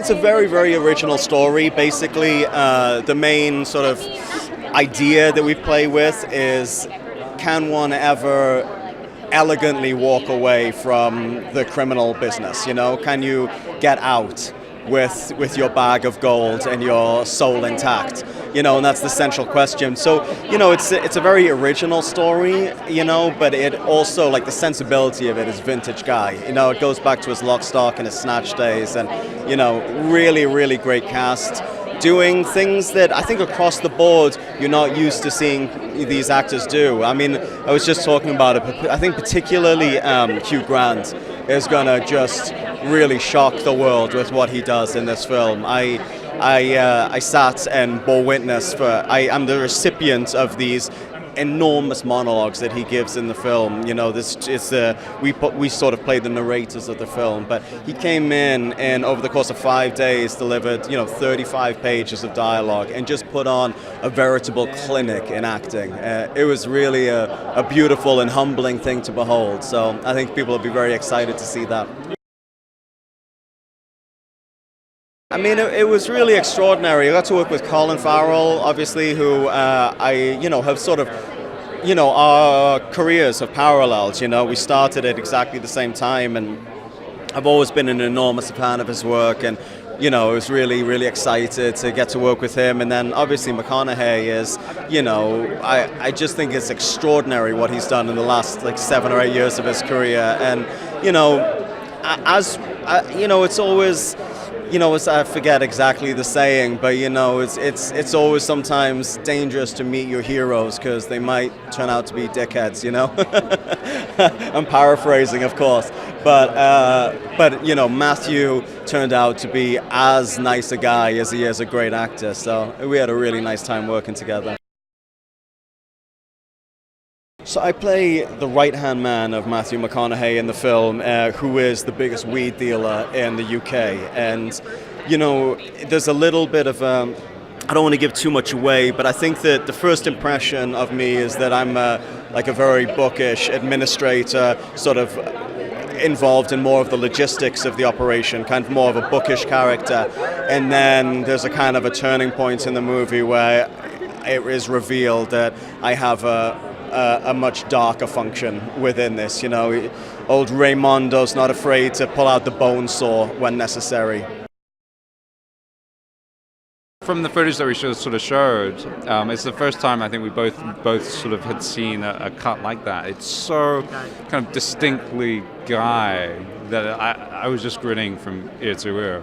It's a very, very original story. Basically, the main sort of idea that we play with is, can one ever elegantly walk away from the criminal business? You know, can you get out with your bag of gold and your soul intact? You know, and that's the central question. So, you know, it's a very original story, you know, but it also, like, the sensibility of it is vintage guy. You know, it goes back to his Lock, Stock and his Snatch days, and, you know, really, really great cast, doing things that I think across the board you're not used to seeing these actors do. I mean, I was just talking about it, but I think particularly Hugh Grant is gonna just really shock the world with what he does in this film. I sat and bore witness I'm the recipient of these enormous monologues that he gives in the film. You know, we sort of play the narrators of the film, but he came in and over the course of 5 days delivered, 35 pages of dialogue and just put on a veritable clinic in acting. It was really a beautiful and humbling thing to behold. So I think people will be very excited to see that. I mean, it was really extraordinary. I got to work with Colin Farrell, obviously, who have sort of, our careers have paralleled. You know, we started at exactly the same time, and I've always been an enormous fan of his work, and, I was really, really excited to get to work with him. And then, obviously, McConaughey is, I just think it's extraordinary what he's done in the last, 7 or 8 years of his career. And, it's always... I forget exactly the saying, but it's always sometimes dangerous to meet your heroes because they might turn out to be dickheads. I'm paraphrasing, of course, but Matthew turned out to be as nice a guy as he is a great actor. So we had a really nice time working together. So I play the right-hand man of Matthew McConaughey in the film, who is the biggest weed dealer in the UK. And, there's a little bit of, I don't want to give too much away, but I think that the first impression of me is that I'm a very bookish administrator, sort of involved in more of the logistics of the operation, kind of more of a bookish character. And then there's a kind of a turning point in the movie where it is revealed that I have a much darker function within this. Old Raymondo's not afraid to pull out the bone saw when necessary. From the footage that we sort of showed, it's the first time I think we both sort of had seen a cut like that. It's so kind of distinctly Guy that I was just grinning from ear to ear.